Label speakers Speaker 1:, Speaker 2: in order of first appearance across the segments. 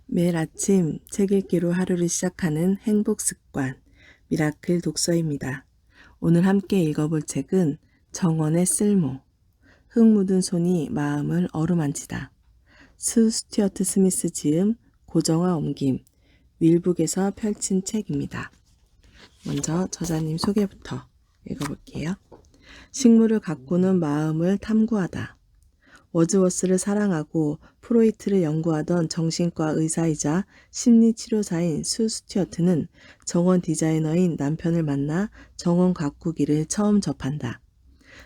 Speaker 1: 매일 아침 책 읽기로 하루를 시작하는 행복 습관, 미라클 독서입니다. 오늘 함께 읽어볼 책은 정원의 쓸모, 흙 묻은 손이 마음을 어루만지다. 수 스튜어트 스미스 지음, 고정화 옮김, 윌북에서 펼친 책입니다. 먼저 저자님 소개부터 읽어볼게요. 식물을 가꾸는 마음을 탐구하다. 워즈워스를 사랑하고 프로이트를 연구하던 정신과 의사이자 심리치료사인 수 스튜어트는 정원 디자이너인 남편을 만나 정원 가꾸기를 처음 접한다.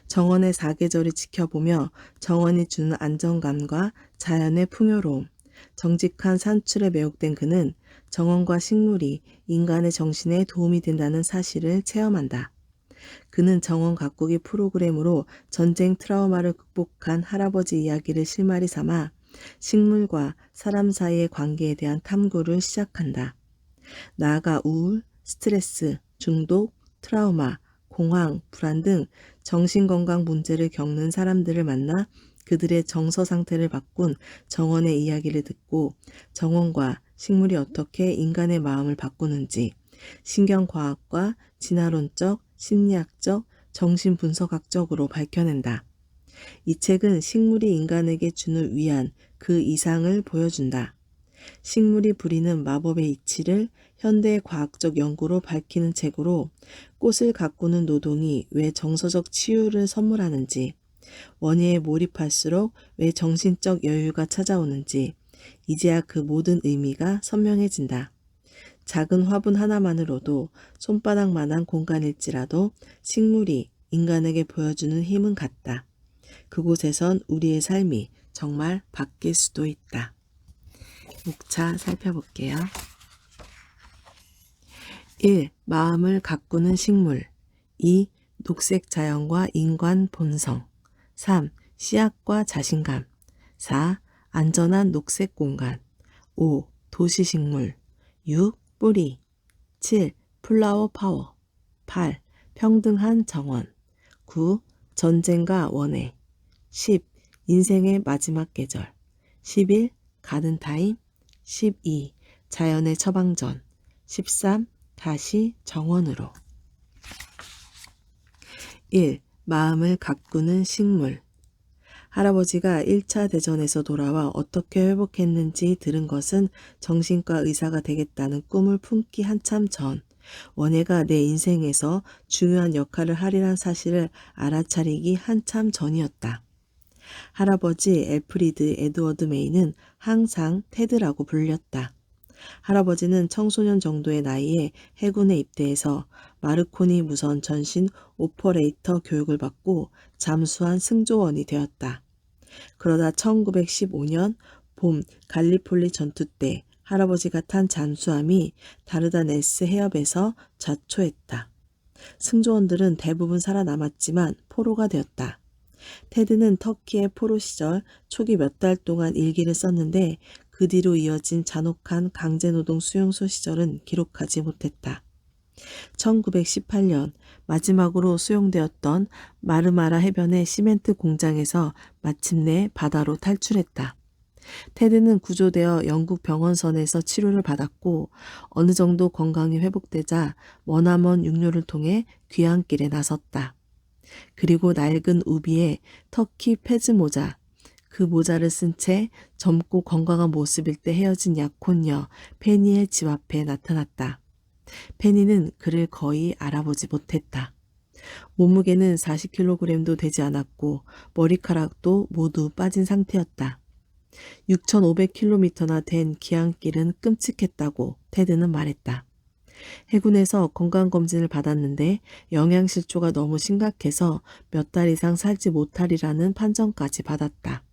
Speaker 1: 정원의 사계절을 지켜보며 정원이 주는 안정감과 자연의 풍요로움, 정직한 산출에 매혹된 그는 정원과 식물이 인간의 정신에 도움이 된다는 사실을 체험한다. 그는 정원 가꾸기 프로그램으로 전쟁 트라우마를 극복한 할아버지 이야기를 실마리 삼아 식물과 사람 사이의 관계에 대한 탐구를 시작한다. 나아가 우울, 스트레스, 중독, 트라우마, 공황, 불안 등 정신건강 문제를 겪는 사람들을 만나 그들의 정서 상태를 바꾼 정원의 이야기를 듣고 정원과 식물이 어떻게 인간의 마음을 바꾸는지 신경과학과 진화론적, 심리학적, 정신분석학적으로 밝혀낸다. 이 책은 식물이 인간에게 주는 위안, 그 이상을 보여준다. 식물이 부리는 마법의 이치를 현대의 과학적 연구로 밝히는 책으로 꽃을 가꾸는 노동이 왜 정서적 치유를 선물하는지, 원예에 몰입할수록 왜 정신적 여유가 찾아오는지, 이제야 그 모든 의미가 선명해진다. 작은 화분 하나만으로도 손바닥만한 공간일지라도 식물이 인간에게 보여주는 힘은 같다. 그곳에선 우리의 삶이 정말 바뀔 수도 있다. 목차 살펴볼게요. 1. 마음을 가꾸는 식물. 2. 녹색 자연과 인간 본성. 3. 씨앗과 자신감. 4. 안전한 녹색 공간. 5. 도시식물. 6. 뿌리. 7. 플라워 파워. 8. 평등한 정원. 9. 전쟁과 원해. 10. 인생의 마지막 계절. 11. 가든타임. 12. 자연의 처방전. 13. 다시 정원으로. 1. 마음을 가꾸는 식물. 할아버지가 1차 대전에서 돌아와 어떻게 회복했는지 들은 것은 정신과 의사가 되겠다는 꿈을 품기 한참 전, 원예가 내 인생에서 중요한 역할을 하리란 사실을 알아차리기 한참 전이었다. 할아버지 엘프리드 에드워드 메이는 항상 테드라고 불렸다. 할아버지는 청소년 정도의 나이에 해군에 입대해서 마르코니 무선 전신 오퍼레이터 교육을 받고 잠수한 승조원이 되었다. 그러다 1915년 봄 갈리폴리 전투 때 할아버지가 탄 잠수함이 다르다네스 해협에서 자초했다. 승조원들은 대부분 살아남았지만 포로가 되었다. 테드는 터키의 포로 시절 초기 몇 달 동안 일기를 썼는데 그 뒤로 이어진 잔혹한 강제노동 수용소 시절은 기록하지 못했다. 1918년 마지막으로 수용되었던 마르마라 해변의 시멘트 공장에서 마침내 바다로 탈출했다. 테드는 구조되어 영국 병원선에서 치료를 받았고 어느 정도 건강이 회복되자 머나먼 육로를 통해 귀향길에 나섰다. 그리고 낡은 우비에 터키 페즈 모자, 그 모자를 쓴 채 젊고 건강한 모습일 때 헤어진 약혼녀 페니의 집 앞에 나타났다. 페니는 그를 거의 알아보지 못했다. 몸무게는 40kg도 되지 않았고 머리카락도 모두 빠진 상태였다. 6,500km나 된 귀향길은 끔찍했다고 테드는 말했다. 해군에서 건강검진을 받았는데 영양실조가 너무 심각해서 몇 달 이상 살지 못하리라는 판정까지 받았다.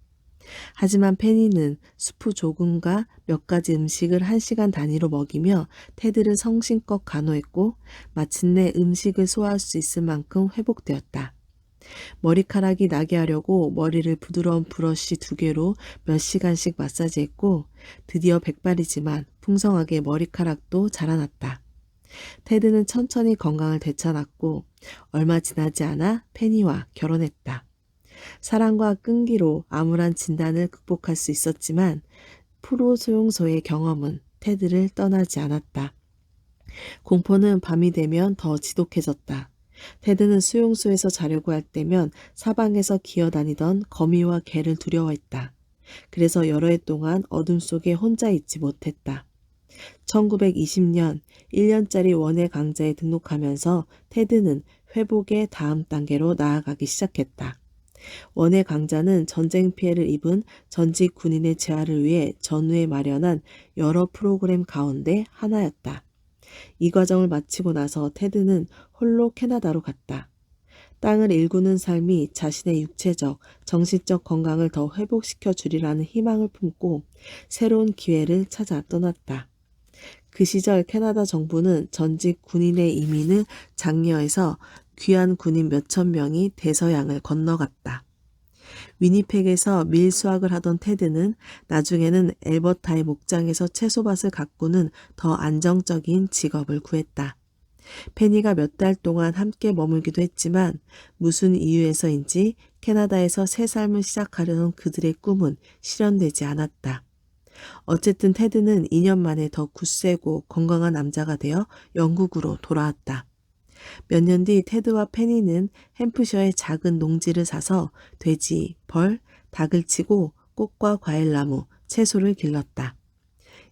Speaker 1: 하지만 페니는 수프 조금과 몇 가지 음식을 1시간 단위로 먹이며 테드를 성심껏 간호했고 마침내 음식을 소화할 수 있을 만큼 회복되었다. 머리카락이 나게 하려고 머리를 부드러운 브러쉬 2개로 몇 시간씩 마사지했고 드디어 백발이지만 풍성하게 머리카락도 자라났다. 테드는 천천히 건강을 되찾았고 얼마 지나지 않아 페니와 결혼했다. 사랑과 끈기로 암울한 진단을 극복할 수 있었지만 프로 수용소의 경험은 테드를 떠나지 않았다. 공포는 밤이 되면 더 지독해졌다. 테드는 수용소에서 자려고 할 때면 사방에서 기어다니던 거미와 개를 두려워했다. 그래서 여러 해 동안 어둠 속에 혼자 있지 못했다. 1920년 1년짜리 원예 강좌에 등록하면서 테드는 회복의 다음 단계로 나아가기 시작했다. 원예 강좌는 전쟁 피해를 입은 전직 군인의 재활을 위해 전후에 마련한 여러 프로그램 가운데 하나였다. 이 과정을 마치고 나서 테드는 홀로 캐나다로 갔다. 땅을 일구는 삶이 자신의 육체적, 정신적 건강을 더 회복시켜 주리라는 희망을 품고 새로운 기회를 찾아 떠났다. 그 시절 캐나다 정부는 전직 군인의 이민을 장려해서 귀한 군인 몇천 명이 대서양을 건너갔다. 위니펙에서 밀 수확을 하던 테드는 나중에는 엘버타의 목장에서 채소밭을 가꾸는 더 안정적인 직업을 구했다. 페니가 몇 달 동안 함께 머물기도 했지만 무슨 이유에서인지 캐나다에서 새 삶을 시작하려는 그들의 꿈은 실현되지 않았다. 어쨌든 테드는 2년 만에 더 굳세고 건강한 남자가 되어 영국으로 돌아왔다. 몇 년 뒤 테드와 페니는 햄프셔의 작은 농지를 사서 돼지, 벌, 닭을 치고 꽃과 과일나무, 채소를 길렀다.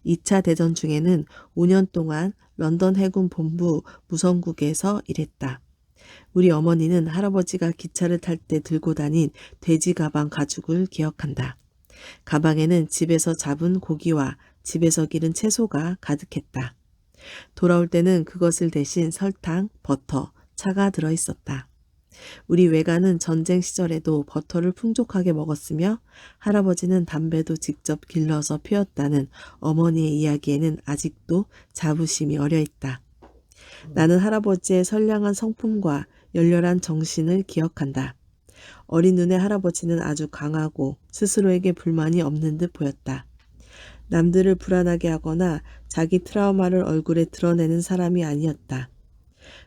Speaker 1: 2차 대전 중에는 5년 동안 런던 해군 본부 무성국에서 일했다. 우리 어머니는 할아버지가 기차를 탈 때 들고 다닌 돼지 가방 가죽을 기억한다. 가방에는 집에서 잡은 고기와 집에서 기른 채소가 가득했다. 돌아올 때는 그것을 대신 설탕, 버터, 차가 들어있었다. 우리 외가는 전쟁 시절에도 버터를 풍족하게 먹었으며 할아버지는 담배도 직접 길러서 피웠다는 어머니의 이야기에는 아직도 자부심이 어려있다. 나는 할아버지의 선량한 성품과 열렬한 정신을 기억한다. 어린 눈의 할아버지는 아주 강하고 스스로에게 불만이 없는 듯 보였다. 남들을 불안하게 하거나 자기 트라우마를 얼굴에 드러내는 사람이 아니었다.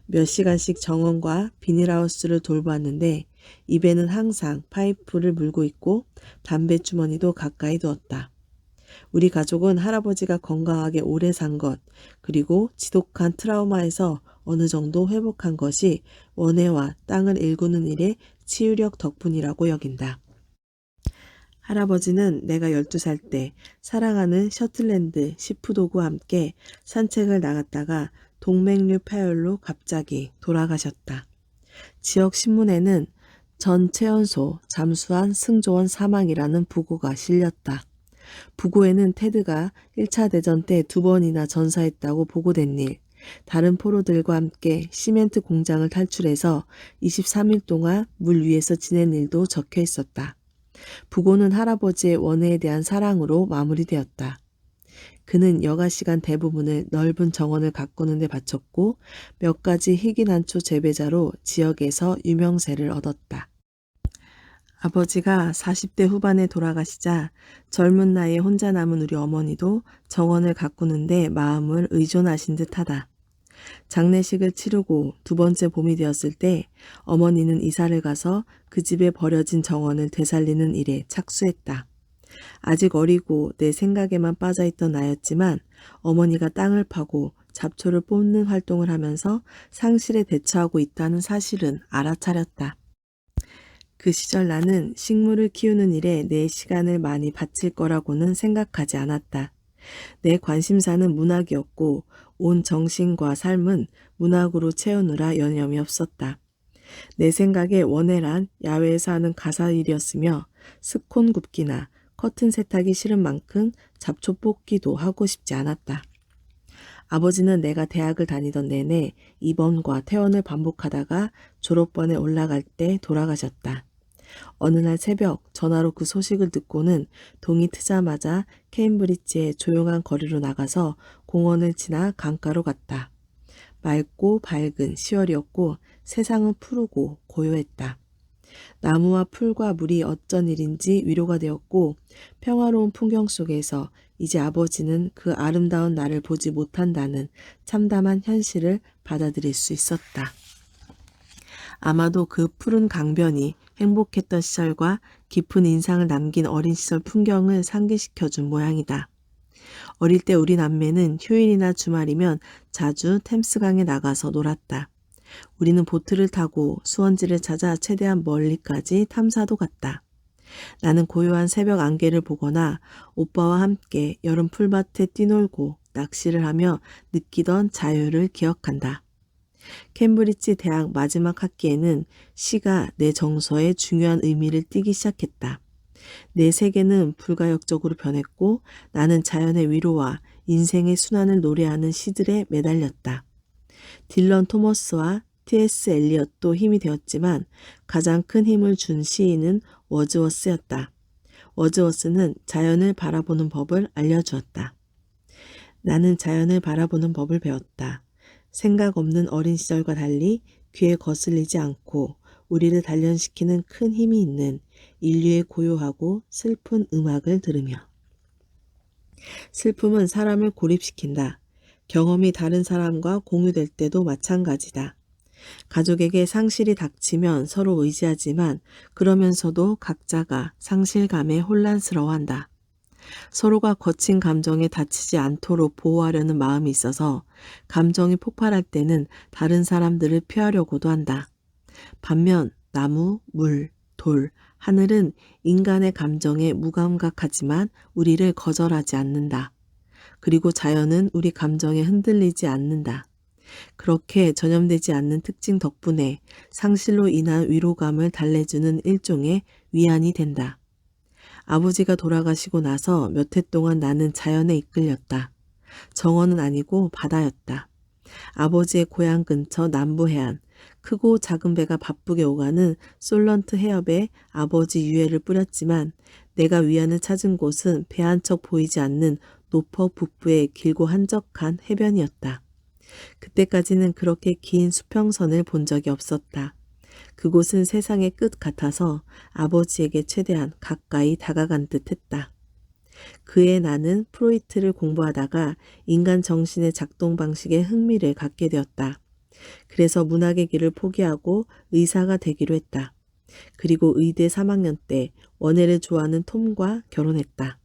Speaker 1: 몇 시간씩 정원과 비닐하우스를 돌보았는데 입에는 항상 파이프를 물고 있고 담배 주머니도 가까이 두었다. 우리 가족은 할아버지가 건강하게 오래 산 것, 그리고 지독한 트라우마에서 어느 정도 회복한 것이 원예와 땅을 일구는 일의 치유력 덕분이라고 여긴다. 할아버지는 내가 12살 때 사랑하는 셔틀랜드 시프도그와 함께 산책을 나갔다가 동맥류 파열로 갑자기 돌아가셨다. 지역 신문에는 전 채연소 잠수한 승조원 사망이라는 부고가 실렸다. 부고에는 테드가 1차 대전 때 2번이나 전사했다고 보고된 일, 다른 포로들과 함께 시멘트 공장을 탈출해서 23일 동안 물 위에서 지낸 일도 적혀 있었다. 부고는 할아버지의 원예에 대한 사랑으로 마무리되었다. 그는 여가 시간 대부분을 넓은 정원을 가꾸는 데 바쳤고 몇 가지 희귀난초 재배자로 지역에서 유명세를 얻었다. 아버지가 40대 후반에 돌아가시자 젊은 나이에 혼자 남은 우리 어머니도 정원을 가꾸는 데 마음을 의존하신 듯하다. 장례식을 치르고 2번째 봄이 되었을 때 어머니는 이사를 가서 그 집에 버려진 정원을 되살리는 일에 착수했다. 아직 어리고 내 생각에만 빠져있던 나였지만 어머니가 땅을 파고 잡초를 뽑는 활동을 하면서 상실에 대처하고 있다는 사실은 알아차렸다. 그 시절 나는 식물을 키우는 일에 내 시간을 많이 바칠 거라고는 생각하지 않았다. 내 관심사는 문학이었고 온 정신과 삶은 문학으로 채우느라 여념이 없었다. 내 생각에 원예란 야외에서 하는 가사일이었으며 스콘 굽기나 커튼 세탁이 싫은 만큼 잡초 뽑기도 하고 싶지 않았다. 아버지는 내가 대학을 다니던 내내 입원과 퇴원을 반복하다가 졸업반에 올라갈 때 돌아가셨다. 어느 날 새벽 전화로 그 소식을 듣고는 동이 트자마자 케임브리지의 조용한 거리로 나가서 공원을 지나 강가로 갔다. 맑고 밝은 10월이었고 세상은 푸르고 고요했다. 나무와 풀과 물이 어쩐 일인지 위로가 되었고 평화로운 풍경 속에서 이제 아버지는 그 아름다운 나를 보지 못한다는 참담한 현실을 받아들일 수 있었다. 아마도 그 푸른 강변이 행복했던 시절과 깊은 인상을 남긴 어린 시절 풍경을 상기시켜준 모양이다. 어릴 때 우리 남매는 휴일이나 주말이면 자주 템스강에 나가서 놀았다. 우리는 보트를 타고 수원지를 찾아 최대한 멀리까지 탐사도 갔다. 나는 고요한 새벽 안개를 보거나 오빠와 함께 여름 풀밭에 뛰놀고 낚시를 하며 느끼던 자유를 기억한다. 캠브리지 대학 마지막 학기에는 시가 내 정서에 중요한 의미를 띠기 시작했다. 내 세계는 불가역적으로 변했고 나는 자연의 위로와 인생의 순환을 노래하는 시들에 매달렸다. 딜런 토머스와 T.S. 엘리엇도 힘이 되었지만 가장 큰 힘을 준 시인은 워즈워스였다. 워즈워스는 자연을 바라보는 법을 알려주었다. 나는 자연을 바라보는 법을 배웠다. 생각 없는 어린 시절과 달리 귀에 거슬리지 않고 우리를 단련시키는 큰 힘이 있는 인류의 고요하고 슬픈 음악을 들으며. 슬픔은 사람을 고립시킨다. 경험이 다른 사람과 공유될 때도 마찬가지다. 가족에게 상실이 닥치면 서로 의지하지만 그러면서도 각자가 상실감에 혼란스러워한다. 서로가 거친 감정에 다치지 않도록 보호하려는 마음이 있어서 감정이 폭발할 때는 다른 사람들을 피하려고도 한다. 반면 나무, 물, 돌, 하늘은 인간의 감정에 무감각하지만 우리를 거절하지 않는다. 그리고 자연은 우리 감정에 흔들리지 않는다. 그렇게 전염되지 않는 특징 덕분에 상실로 인한 위로감을 달래주는 일종의 위안이 된다. 아버지가 돌아가시고 나서 몇 해 동안 나는 자연에 이끌렸다. 정원은 아니고 바다였다. 아버지의 고향 근처 남부 해안, 크고 작은 배가 바쁘게 오가는 솔런트 해협에 아버지 유해를 뿌렸지만 내가 위안을 찾은 곳은 배 한 척 보이지 않는 노퍼 북부의 길고 한적한 해변이었다. 그때까지는 그렇게 긴 수평선을 본 적이 없었다. 그곳은 세상의 끝 같아서 아버지에게 최대한 가까이 다가간 듯 했다. 그해 나는 프로이트를 공부하다가 인간 정신의 작동 방식에 흥미를 갖게 되었다. 그래서 문학의 길을 포기하고 의사가 되기로 했다. 그리고 의대 3학년 때 원예를 좋아하는 톰과 결혼했다.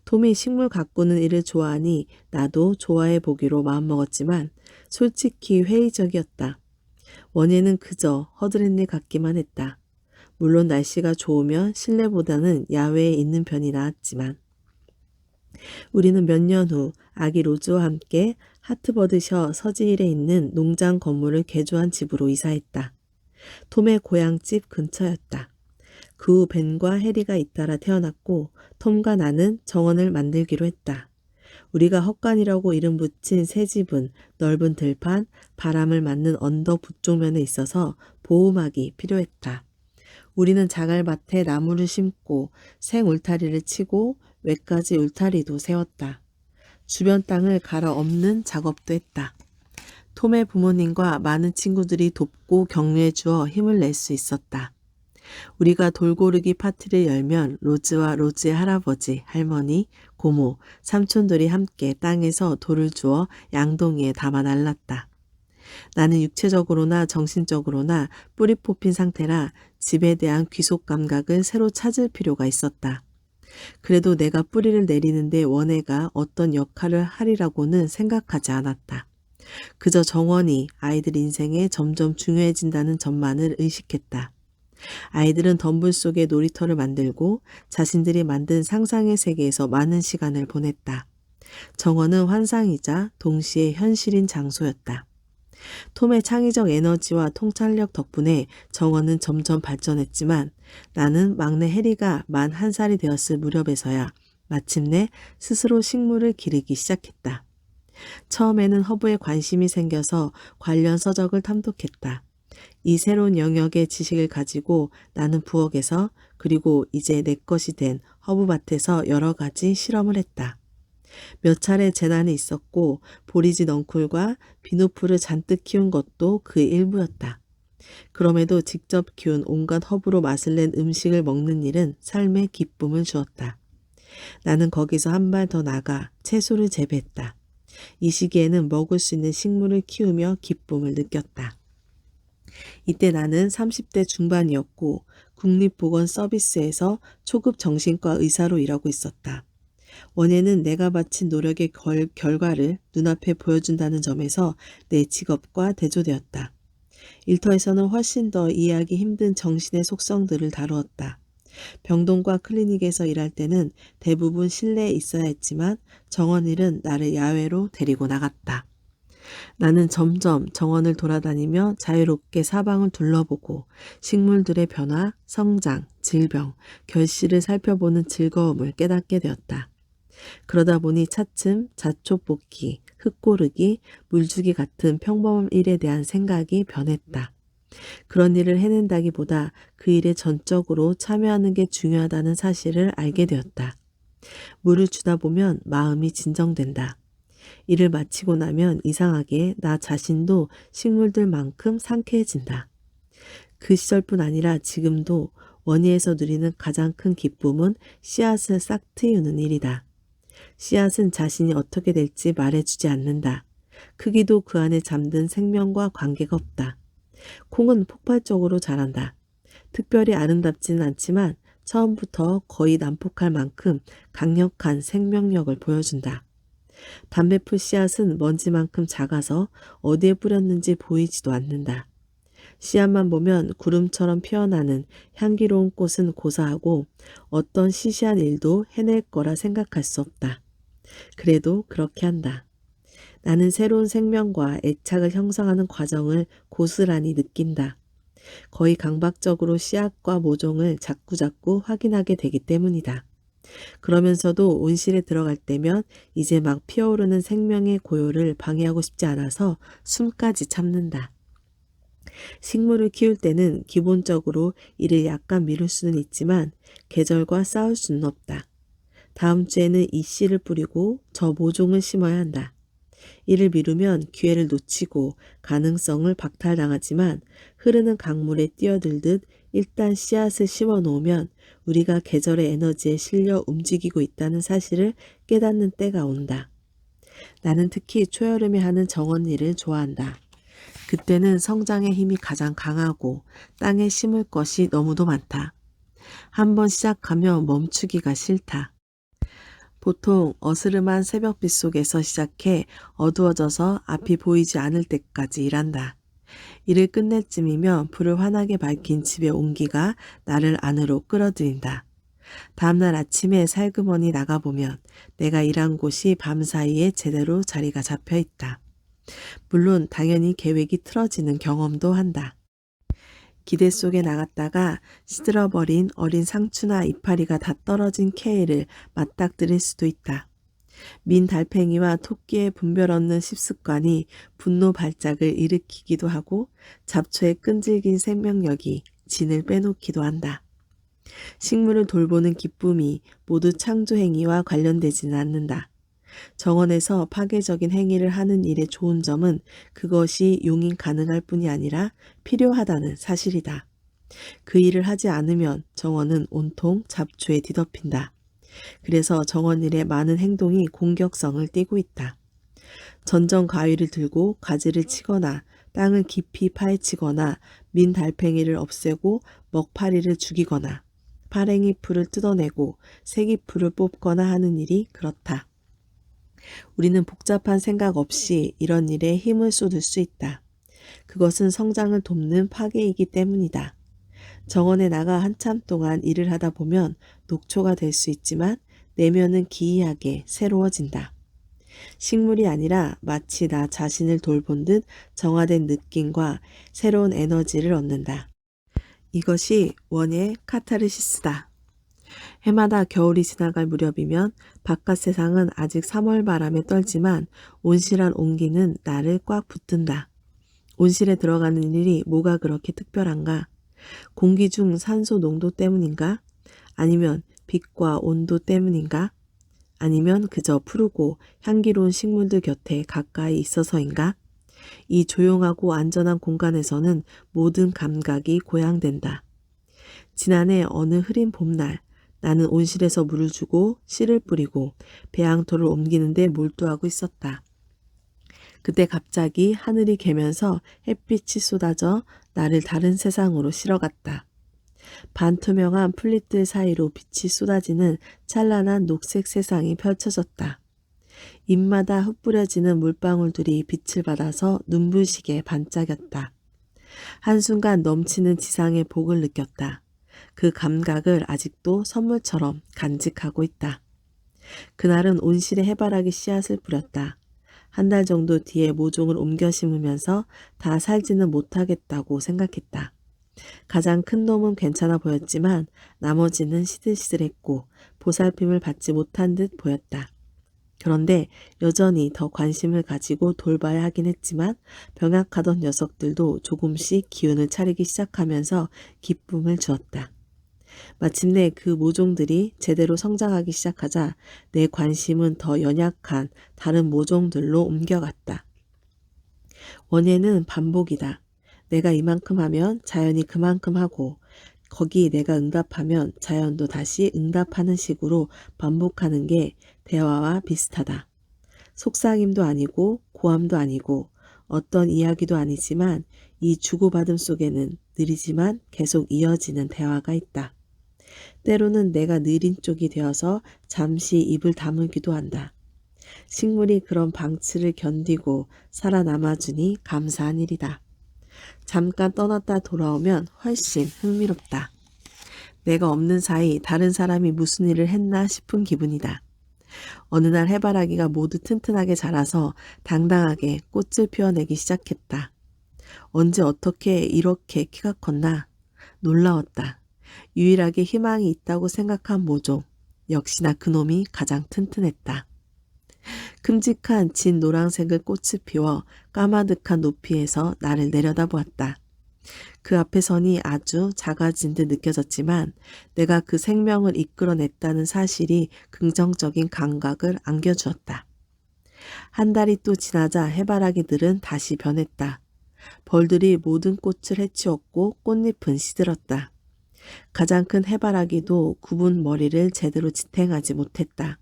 Speaker 1: 톰이 식물 가꾸는 일을 좋아하니 나도 좋아해 보기로 마음먹었지만 솔직히 회의적이었다. 원예는 그저 허드렛일 같기만 했다. 물론 날씨가 좋으면 실내보다는 야외에 있는 편이 나았지만. 우리는 몇 년 후 아기 로즈와 함께 하트버드셔 서지힐에 있는 농장 건물을 개조한 집으로 이사했다. 톰의 고향집 근처였다. 그 후 벤과 해리가 잇따라 태어났고 톰과 나는 정원을 만들기로 했다. 우리가 헛간이라고 이름 붙인 새 집은 넓은 들판, 바람을 맞는 언덕 북쪽면에 있어서 보호막이 필요했다. 우리는 자갈밭에 나무를 심고 생 울타리를 치고 외까지 울타리도 세웠다. 주변 땅을 갈아 엎는 작업도 했다. 톰의 부모님과 많은 친구들이 돕고 격려해 주어 힘을 낼 수 있었다. 우리가 돌고르기 파티를 열면 로즈와 로즈의 할아버지, 할머니, 고모, 삼촌들이 함께 땅에서 돌을 주어 양동이에 담아 날랐다. 나는 육체적으로나 정신적으로나 뿌리 뽑힌 상태라 집에 대한 귀속 감각을 새로 찾을 필요가 있었다. 그래도 내가 뿌리를 내리는데 원예가 어떤 역할을 하리라고는 생각하지 않았다. 그저 정원이 아이들 인생에 점점 중요해진다는 점만을 의식했다. 아이들은 덤불 속에 놀이터를 만들고 자신들이 만든 상상의 세계에서 많은 시간을 보냈다. 정원은 환상이자 동시에 현실인 장소였다. 톰의 창의적 에너지와 통찰력 덕분에 정원은 점점 발전했지만 나는 막내 해리가 만 1살이 되었을 무렵에서야 마침내 스스로 식물을 기르기 시작했다. 처음에는 허브에 관심이 생겨서 관련 서적을 탐독했다. 이 새로운 영역의 지식을 가지고 나는 부엌에서 그리고 이제 내 것이 된 허브밭에서 여러 가지 실험을 했다. 몇 차례 재난이 있었고 보리지 넝쿨과 비누풀을 잔뜩 키운 것도 그 일부였다. 그럼에도 직접 키운 온갖 허브로 맛을 낸 음식을 먹는 일은 삶의 기쁨을 주었다. 나는 거기서 한 발 더 나가 채소를 재배했다. 이 시기에는 먹을 수 있는 식물을 키우며 기쁨을 느꼈다. 이때 나는 30대 중반이었고 국립보건서비스에서 초급 정신과 의사로 일하고 있었다. 원예는 내가 바친 노력의 결과를 눈앞에 보여준다는 점에서 내 직업과 대조되었다. 일터에서는 훨씬 더 이해하기 힘든 정신의 속성들을 다루었다. 병동과 클리닉에서 일할 때는 대부분 실내에 있어야 했지만 정원일은 나를 야외로 데리고 나갔다. 나는 점점 정원을 돌아다니며 자유롭게 사방을 둘러보고 식물들의 변화, 성장, 질병, 결실을 살펴보는 즐거움을 깨닫게 되었다. 그러다 보니 차츰 잡초 뽑기, 흙 고르기, 물주기 같은 평범한 일에 대한 생각이 변했다. 그런 일을 해낸다기보다 그 일에 전적으로 참여하는 게 중요하다는 사실을 알게 되었다. 물을 주다 보면 마음이 진정된다. 일을 마치고 나면 이상하게 나 자신도 식물들만큼 상쾌해진다. 그 시절뿐 아니라 지금도 원예에서 누리는 가장 큰 기쁨은 씨앗을 싹 트이우는 일이다. 씨앗은 자신이 어떻게 될지 말해주지 않는다. 크기도 그 안에 잠든 생명과 관계가 없다. 콩은 폭발적으로 자란다. 특별히 아름답지는 않지만 처음부터 거의 난폭할 만큼 강력한 생명력을 보여준다. 담배풀 씨앗은 먼지만큼 작아서 어디에 뿌렸는지 보이지도 않는다. 씨앗만 보면 구름처럼 피어나는 향기로운 꽃은 고사하고 어떤 시시한 일도 해낼 거라 생각할 수 없다. 그래도 그렇게 한다. 나는 새로운 생명과 애착을 형성하는 과정을 고스란히 느낀다. 거의 강박적으로 씨앗과 모종을 자꾸자꾸 확인하게 되기 때문이다. 그러면서도 온실에 들어갈 때면 이제 막 피어오르는 생명의 고요를 방해하고 싶지 않아서 숨까지 참는다. 식물을 키울 때는 기본적으로 일을 약간 미룰 수는 있지만 계절과 싸울 수는 없다. 다음 주에는 이 씨를 뿌리고 저 모종을 심어야 한다. 이를 미루면 기회를 놓치고 가능성을 박탈당하지만 흐르는 강물에 뛰어들듯 일단 씨앗을 심어 놓으면 우리가 계절의 에너지에 실려 움직이고 있다는 사실을 깨닫는 때가 온다. 나는 특히 초여름에 하는 정원 일을 좋아한다. 그때는 성장의 힘이 가장 강하고 땅에 심을 것이 너무도 많다. 한번 시작하면 멈추기가 싫다. 보통 어스름한 새벽빛 속에서 시작해 어두워져서 앞이 보이지 않을 때까지 일한다. 일을 끝낼 쯤이면 불을 환하게 밝힌 집의 온기가 나를 안으로 끌어들인다. 다음날 아침에 살그머니 나가보면 내가 일한 곳이 밤사이에 제대로 자리가 잡혀 있다. 물론 당연히 계획이 틀어지는 경험도 한다. 기대 속에 나갔다가 시들어버린 어린 상추나 이파리가 다 떨어진 케일을 맞닥뜨릴 수도 있다. 민 달팽이와 토끼의 분별 없는 습습관이 분노 발작을 일으키기도 하고 잡초의 끈질긴 생명력이 진을 빼놓기도 한다. 식물을 돌보는 기쁨이 모두 창조 행위와 관련되지는 않는다. 정원에서 파괴적인 행위를 하는 일의 좋은 점은 그것이 용인 가능할 뿐이 아니라 필요하다는 사실이다. 그 일을 하지 않으면 정원은 온통 잡초에 뒤덮인다. 그래서 정원 일의 많은 행동이 공격성을 띠고 있다. 전정 가위를 들고 가지를 치거나 땅을 깊이 파헤치거나 민 달팽이를 없애고 먹파리를 죽이거나 파랭이 풀을 뜯어내고 새기풀을 뽑거나 하는 일이 그렇다. 우리는 복잡한 생각 없이 이런 일에 힘을 쏟을 수 있다. 그것은 성장을 돕는 파괴이기 때문이다. 정원에 나가 한참 동안 일을 하다 보면 녹초가 될 수 있지만 내면은 기이하게 새로워진다. 식물이 아니라 마치 나 자신을 돌본 듯 정화된 느낌과 새로운 에너지를 얻는다. 이것이 원예 카타르시스다. 해마다 겨울이 지나갈 무렵이면 바깥 세상은 아직 3월 바람에 떨지만 온실한 온기는 나를 꽉 붙든다. 온실에 들어가는 일이 뭐가 그렇게 특별한가? 공기 중 산소 농도 때문인가? 아니면 빛과 온도 때문인가? 아니면 그저 푸르고 향기로운 식물들 곁에 가까이 있어서인가? 이 조용하고 안전한 공간에서는 모든 감각이 고양된다. 지난해 어느 흐린 봄날 나는 온실에서 물을 주고 씨를 뿌리고 배양토를 옮기는 데 몰두하고 있었다. 그때 갑자기 하늘이 개면서 햇빛이 쏟아져 나를 다른 세상으로 실어갔다. 반투명한 풀잎들 사이로 빛이 쏟아지는 찬란한 녹색 세상이 펼쳐졌다. 잎마다 흩뿌려지는 물방울들이 빛을 받아서 눈부시게 반짝였다. 한순간 넘치는 지상의 복을 느꼈다. 그 감각을 아직도 선물처럼 간직하고 있다. 그날은 온실에 해바라기 씨앗을 뿌렸다. 한 달 정도 뒤에 모종을 옮겨 심으면서 다 살지는 못하겠다고 생각했다. 가장 큰 놈은 괜찮아 보였지만 나머지는 시들시들했고 보살핌을 받지 못한 듯 보였다. 그런데 여전히 더 관심을 가지고 돌봐야 하긴 했지만 병약하던 녀석들도 조금씩 기운을 차리기 시작하면서 기쁨을 주었다. 마침내 그 모종들이 제대로 성장하기 시작하자 내 관심은 더 연약한 다른 모종들로 옮겨갔다. 원예는 반복이다. 내가 이만큼 하면 자연이 그만큼 하고 거기 내가 응답하면 자연도 다시 응답하는 식으로 반복하는 게 대화와 비슷하다. 속삭임도 아니고 고함도 아니고 어떤 이야기도 아니지만 이 주고받음 속에는 느리지만 계속 이어지는 대화가 있다. 때로는 내가 느린 쪽이 되어서 잠시 입을 다물기도 한다. 식물이 그런 방치를 견디고 살아남아주니 감사한 일이다. 잠깐 떠났다 돌아오면 훨씬 흥미롭다. 내가 없는 사이 다른 사람이 무슨 일을 했나 싶은 기분이다. 어느 날 해바라기가 모두 튼튼하게 자라서 당당하게 꽃을 피워내기 시작했다. 언제 어떻게 이렇게 키가 컸나? 놀라웠다. 유일하게 희망이 있다고 생각한 모종. 역시나 그놈이 가장 튼튼했다. 큼직한 진 노란색의 꽃을 피워 까마득한 높이에서 나를 내려다보았다. 그 앞에 선이 아주 작아진 듯 느껴졌지만 내가 그 생명을 이끌어냈다는 사실이 긍정적인 감각을 안겨주었다. 한 달이 또 지나자 해바라기들은 다시 변했다. 벌들이 모든 꽃을 해치웠고 꽃잎은 시들었다. 가장 큰 해바라기도 굽은 머리를 제대로 지탱하지 못했다.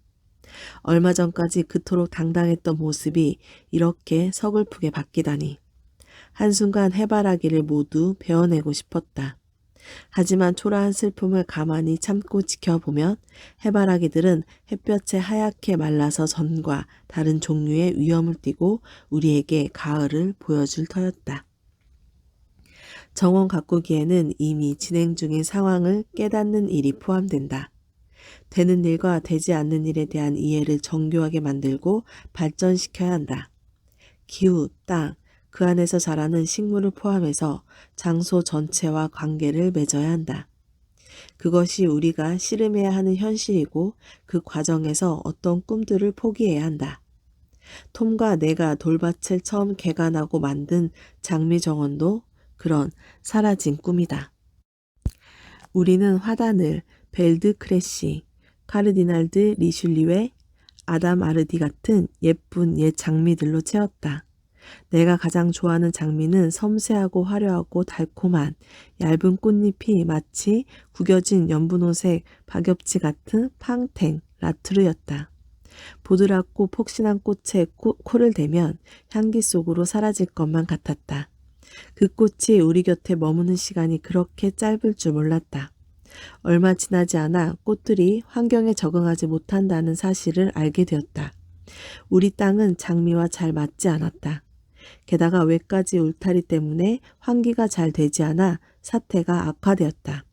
Speaker 1: 얼마 전까지 그토록 당당했던 모습이 이렇게 서글프게 바뀌다니. 한순간 해바라기를 모두 베어내고 싶었다. 하지만 초라한 슬픔을 가만히 참고 지켜보면 해바라기들은 햇볕에 하얗게 말라서 전과 다른 종류의 위험을 띠고 우리에게 가을을 보여줄 터였다. 정원 가꾸기에는 이미 진행 중인 상황을 깨닫는 일이 포함된다. 되는 일과 되지 않는 일에 대한 이해를 정교하게 만들고 발전시켜야 한다. 기후, 땅, 그 안에서 자라는 식물을 포함해서 장소 전체와 관계를 맺어야 한다. 그것이 우리가 씨름해야 하는 현실이고 그 과정에서 어떤 꿈들을 포기해야 한다. 톰과 내가 돌밭을 처음 개간하고 만든 장미정원도 그런 사라진 꿈이다. 우리는 화단을 벨드 크래시, 카르디날드 리슐리웨, 아담 아르디 같은 예쁜 옛 장미들로 채웠다. 내가 가장 좋아하는 장미는 섬세하고 화려하고 달콤한 얇은 꽃잎이 마치 구겨진 연분홍색 박엽지 같은 팡탱 라트르였다. 보드랍고 폭신한 꽃에 코를 대면 향기 속으로 사라질 것만 같았다. 그 꽃이 우리 곁에 머무는 시간이 그렇게 짧을 줄 몰랐다. 얼마 지나지 않아 꽃들이 환경에 적응하지 못한다는 사실을 알게 되었다. 우리 땅은 장미와 잘 맞지 않았다. 게다가 외가지 울타리 때문에 환기가 잘 되지 않아 사태가 악화되었다.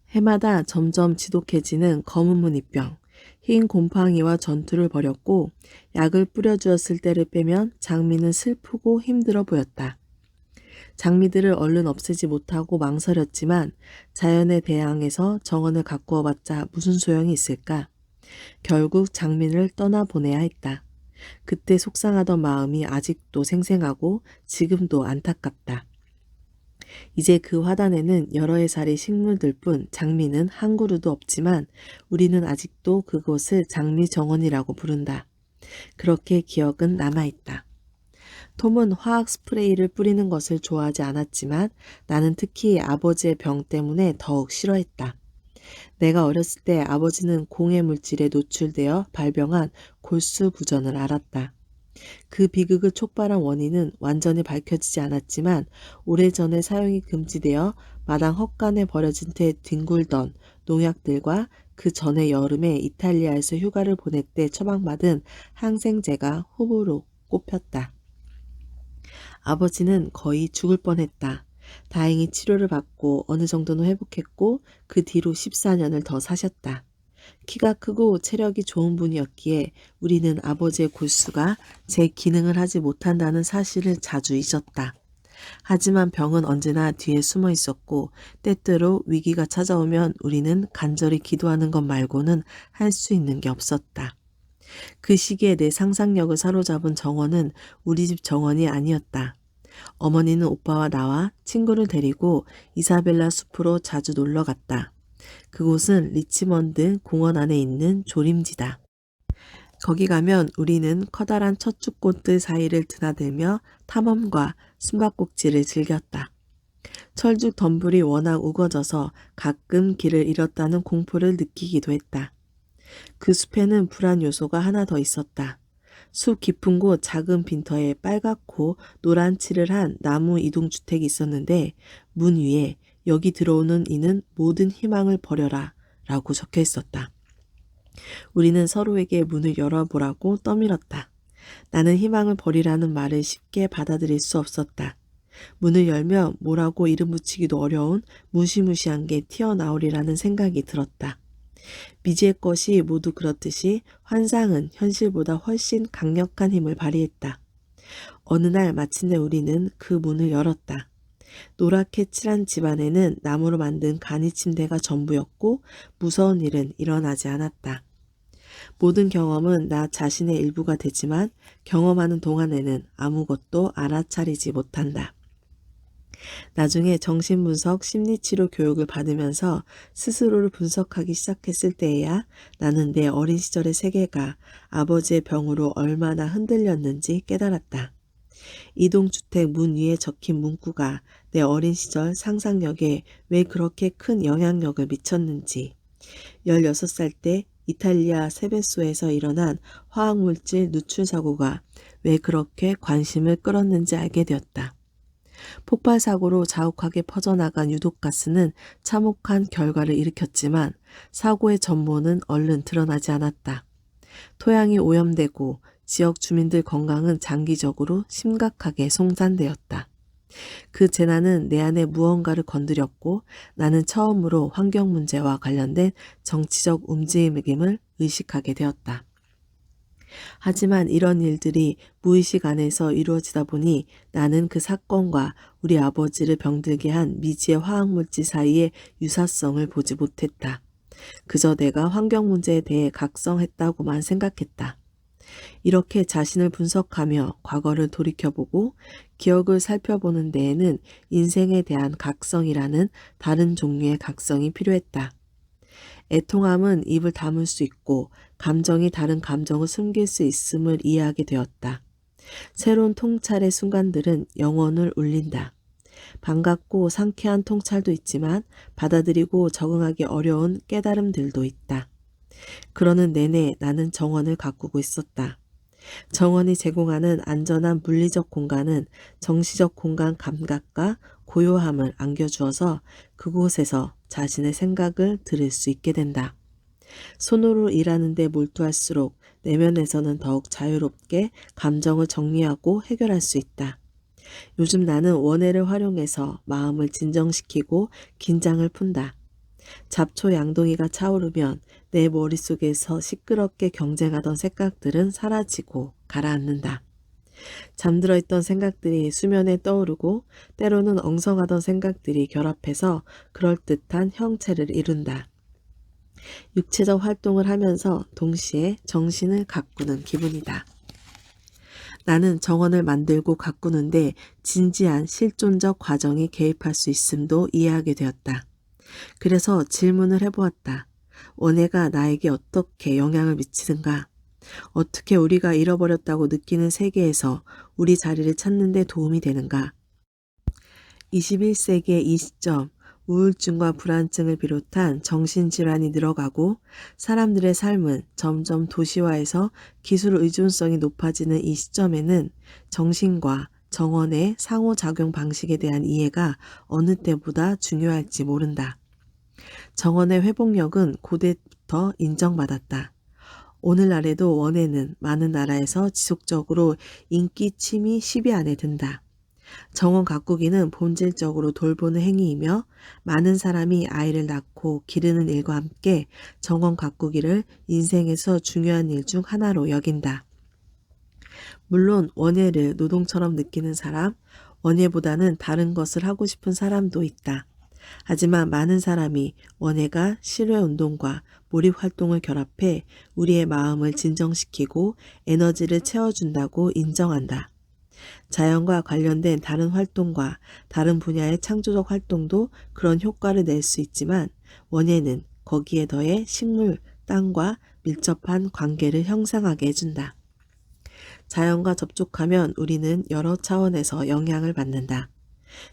Speaker 1: 해마다 점점 지독해지는 검은 무늬병, 흰 곰팡이와 전투를 벌였고 약을 뿌려주었을 때를 빼면 장미는 슬프고 힘들어 보였다. 장미들을 얼른 없애지 못하고 망설였지만 자연에 대항해서 정원을 가꾸어봤자 무슨 소용이 있을까? 결국 장미를 떠나보내야 했다. 그때 속상하던 마음이 아직도 생생하고 지금도 안타깝다. 이제 그 화단에는 여러 해살이 식물들뿐 장미는 한 그루도 없지만 우리는 아직도 그곳을 장미정원이라고 부른다. 그렇게 기억은 남아있다. 톰은 화학 스프레이를 뿌리는 것을 좋아하지 않았지만 나는 특히 아버지의 병 때문에 더욱 싫어했다. 내가 어렸을 때 아버지는 공해 물질에 노출되어 발병한 골수부전을 앓았다. 그 비극을 촉발한 원인은 완전히 밝혀지지 않았지만 오래전에 사용이 금지되어 마당 헛간에 버려진 채 뒹굴던 농약들과 그 전에 여름에 이탈리아에서 휴가를 보낼 때 처방받은 항생제가 후보로 꼽혔다. 아버지는 거의 죽을 뻔했다. 다행히 치료를 받고 어느 정도는 회복했고 그 뒤로 14년을 더 사셨다. 키가 크고 체력이 좋은 분이었기에 우리는 아버지의 골수가 제 기능을 하지 못한다는 사실을 자주 잊었다. 하지만 병은 언제나 뒤에 숨어 있었고 때때로 위기가 찾아오면 우리는 간절히 기도하는 것 말고는 할 수 있는 게 없었다. 그 시기에 내 상상력을 사로잡은 정원은 우리 집 정원이 아니었다. 어머니는 오빠와 나와 친구를 데리고 이사벨라 숲으로 자주 놀러 갔다. 그곳은 리치먼드 공원 안에 있는 조림지다. 거기 가면 우리는 커다란 철쭉꽃들 사이를 드나들며 탐험과 숨바꼭질을 즐겼다. 철쭉 덤불이 워낙 우거져서 가끔 길을 잃었다는 공포를 느끼기도 했다. 그 숲에는 불안 요소가 하나 더 있었다. 숲 깊은 곳 작은 빈터에 빨갛고 노란 칠을 한 나무 이동주택이 있었는데 문 위에 여기 들어오는 이는 모든 희망을 버려라 라고 적혀 있었다. 우리는 서로에게 문을 열어보라고 떠밀었다. 나는 희망을 버리라는 말을 쉽게 받아들일 수 없었다. 문을 열면 뭐라고 이름 붙이기도 어려운 무시무시한 게 튀어나오리라는 생각이 들었다. 미지의 것이 모두 그렇듯이 환상은 현실보다 훨씬 강력한 힘을 발휘했다. 어느 날 마침내 우리는 그 문을 열었다. 노랗게 칠한 집안에는 나무로 만든 간이 침대가 전부였고 무서운 일은 일어나지 않았다. 모든 경험은 나 자신의 일부가 되지만 경험하는 동안에는 아무것도 알아차리지 못한다. 나중에 정신분석 심리치료 교육을 받으면서 스스로를 분석하기 시작했을 때에야 나는 내 어린 시절의 세계가 아버지의 병으로 얼마나 흔들렸는지 깨달았다. 이동주택 문 위에 적힌 문구가 내 어린 시절 상상력에 왜 그렇게 큰 영향력을 미쳤는지, 16살 때 이탈리아 세베소에서 일어난 화학물질 누출 사고가 왜 그렇게 관심을 끌었는지 알게 되었다. 폭발 사고로 자욱하게 퍼져나간 유독가스는 참혹한 결과를 일으켰지만 사고의 전모는 얼른 드러나지 않았다. 토양이 오염되고 지역 주민들 건강은 장기적으로 심각하게 송산되었다. 그 재난은 내 안에 무언가를 건드렸고 나는 처음으로 환경 문제와 관련된 정치적 움직임을 의식하게 되었다. 하지만 이런 일들이 무의식 안에서 이루어지다 보니 나는 그 사건과 우리 아버지를 병들게 한 미지의 화학물질 사이의 유사성을 보지 못했다. 그저 내가 환경 문제에 대해 각성했다고만 생각했다. 이렇게 자신을 분석하며 과거를 돌이켜보고 기억을 살펴보는 데에는 인생에 대한 각성이라는 다른 종류의 각성이 필요했다. 애통함은 입을 다물 수 있고 감정이 다른 감정을 숨길 수 있음을 이해하게 되었다. 새로운 통찰의 순간들은 영혼을 울린다. 반갑고 상쾌한 통찰도 있지만 받아들이고 적응하기 어려운 깨달음들도 있다. 그러는 내내 나는 정원을 가꾸고 있었다. 정원이 제공하는 안전한 물리적 공간은 정시적 공간 감각과 고요함을 안겨주어서 그곳에서 자신의 생각을 들을 수 있게 된다. 손으로 일하는 데 몰두할수록 내면에서는 더욱 자유롭게 감정을 정리하고 해결할 수 있다. 요즘 나는 원예를 활용해서 마음을 진정시키고 긴장을 푼다. 잡초 양동이가 차오르면 내 머릿속에서 시끄럽게 경쟁하던 생각들은 사라지고 가라앉는다. 잠들어 있던 생각들이 수면에 떠오르고 때로는 엉성하던 생각들이 결합해서 그럴듯한 형체를 이룬다. 육체적 활동을 하면서 동시에 정신을 가꾸는 기분이다. 나는 정원을 만들고 가꾸는데 진지한 실존적 과정이 개입할 수 있음도 이해하게 되었다. 그래서 질문을 해보았다. 원예가 나에게 어떻게 영향을 미치는가? 어떻게 우리가 잃어버렸다고 느끼는 세계에서 우리 자리를 찾는 데 도움이 되는가? 21세기의 이 시점, 우울증과 불안증을 비롯한 정신질환이 늘어가고 사람들의 삶은 점점 도시화해서 기술 의존성이 높아지는 이 시점에는 정신과 정원의 상호작용 방식에 대한 이해가 어느 때보다 중요할지 모른다. 정원의 회복력은 고대부터 인정받았다. 오늘날에도 원해는 많은 나라에서 지속적으로 인기 침이 10위 안에 든다. 정원 가꾸기는 본질적으로 돌보는 행위이며 많은 사람이 아이를 낳고 기르는 일과 함께 정원 가꾸기를 인생에서 중요한 일 중 하나로 여긴다. 물론 원예를 노동처럼 느끼는 사람, 원예보다는 다른 것을 하고 싶은 사람도 있다. 하지만 많은 사람이 원예가 실외운동과 몰입활동을 결합해 우리의 마음을 진정시키고 에너지를 채워준다고 인정한다. 자연과 관련된 다른 활동과 다른 분야의 창조적 활동도 그런 효과를 낼 수 있지만 원예는 거기에 더해 식물, 땅과 밀접한 관계를 형성하게 해준다. 자연과 접촉하면 우리는 여러 차원에서 영향을 받는다.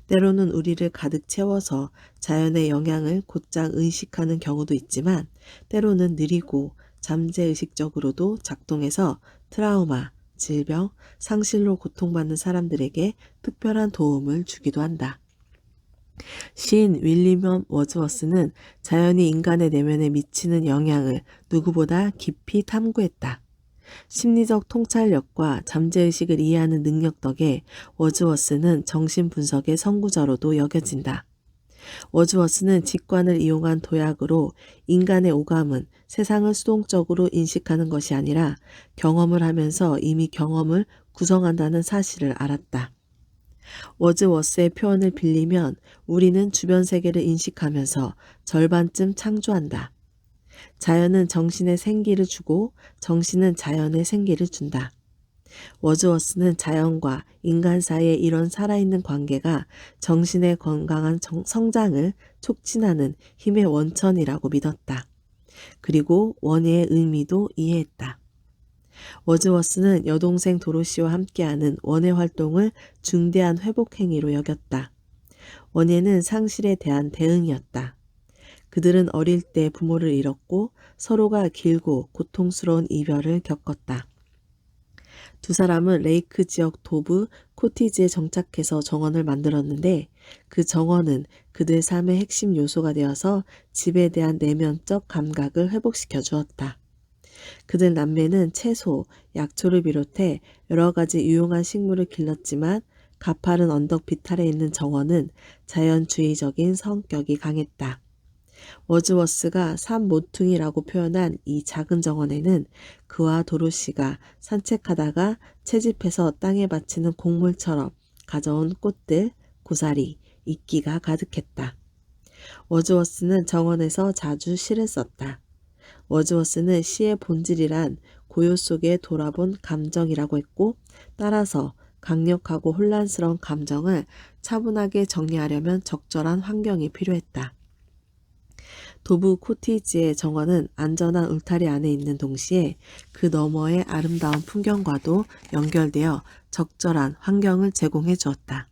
Speaker 1: 때로는 우리를 가득 채워서 자연의 영향을 곧장 의식하는 경우도 있지만 때로는 느리고 잠재의식적으로도 작동해서 트라우마, 질병, 상실로 고통받는 사람들에게 특별한 도움을 주기도 한다. 시인 윌리엄 워즈워스는 자연이 인간의 내면에 미치는 영향을 누구보다 깊이 탐구했다. 심리적 통찰력과 잠재의식을 이해하는 능력 덕에 워즈워스는 정신분석의 선구자로도 여겨진다. 워즈워스는 직관을 이용한 도약으로 인간의 오감은 세상을 수동적으로 인식하는 것이 아니라 경험을 하면서 이미 경험을 구성한다는 사실을 알았다. 워즈워스의 표현을 빌리면 우리는 주변 세계를 인식하면서 절반쯤 창조한다. 자연은 정신에 생기를 주고 정신은 자연에 생기를 준다. 워즈워스는 자연과 인간 사이의 이런 살아있는 관계가 정신의 건강한 성장을 촉진하는 힘의 원천이라고 믿었다. 그리고 원예의 의미도 이해했다. 워즈워스는 여동생 도로시와 함께하는 원예 활동을 중대한 회복 행위로 여겼다. 원예는 상실에 대한 대응이었다. 그들은 어릴 때 부모를 잃었고 서로가 길고 고통스러운 이별을 겪었다. 두 사람은 레이크 지역 도브 코티지에 정착해서 정원을 만들었는데 그 정원은 그들 삶의 핵심 요소가 되어서 집에 대한 내면적 감각을 회복시켜 주었다. 그들 남매는 채소, 약초를 비롯해 여러 가지 유용한 식물을 길렀지만 가파른 언덕 비탈에 있는 정원은 자연주의적인 성격이 강했다. 워즈워스가 산 모퉁이라고 표현한 이 작은 정원에는 그와 도로시가 산책하다가 채집해서 땅에 바치는 곡물처럼 가져온 꽃들, 고사리, 이끼가 가득했다. 워즈워스는 정원에서 자주 시를 썼다. 워즈워스는 시의 본질이란 고요 속에 돌아본 감정이라고 했고 따라서 강력하고 혼란스러운 감정을 차분하게 정리하려면 적절한 환경이 필요했다. 도브 코티지의 정원은 안전한 울타리 안에 있는 동시에 그 너머의 아름다운 풍경과도 연결되어 적절한 환경을 제공해 주었다.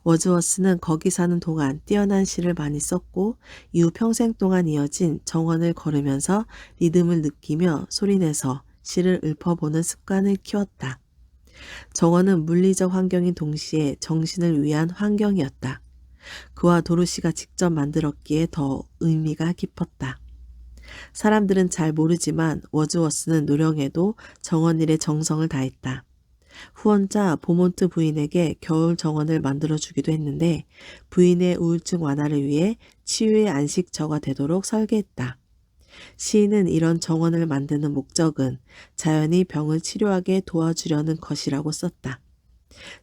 Speaker 1: 워즈워스는 거기 사는 동안 뛰어난 시를 많이 썼고 이후 평생 동안 이어진 정원을 걸으면서 리듬을 느끼며 소리내서 시를 읊어보는 습관을 키웠다. 정원은 물리적 환경인 동시에 정신을 위한 환경이었다. 그와 도로시가 직접 만들었기에 더 의미가 깊었다. 사람들은 잘 모르지만 워즈워스는 노령에도 정원 일에 정성을 다했다. 후원자 보몬트 부인에게 겨울 정원을 만들어주기도 했는데 부인의 우울증 완화를 위해 치유의 안식처가 되도록 설계했다. 시인은 이런 정원을 만드는 목적은 자연이 병을 치료하게 도와주려는 것이라고 썼다.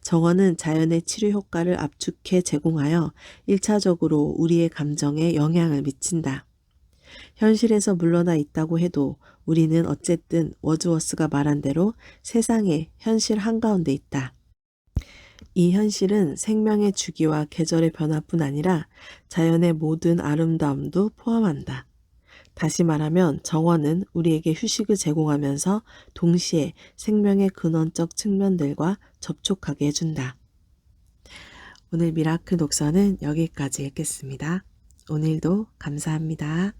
Speaker 1: 정원은 자연의 치료 효과를 압축해 제공하여 1차적으로 우리의 감정에 영향을 미친다. 현실에서 물러나 있다고 해도 우리는 어쨌든 워즈워스가 말한 대로 세상의 현실 한가운데 있다. 이 현실은 생명의 주기와 계절의 변화뿐 아니라 자연의 모든 아름다움도 포함한다. 다시 말하면 정원은 우리에게 휴식을 제공하면서 동시에 생명의 근원적 측면들과 접촉하게 해준다. 오늘 미라클 독서는 여기까지 읽겠습니다. 오늘도 감사합니다.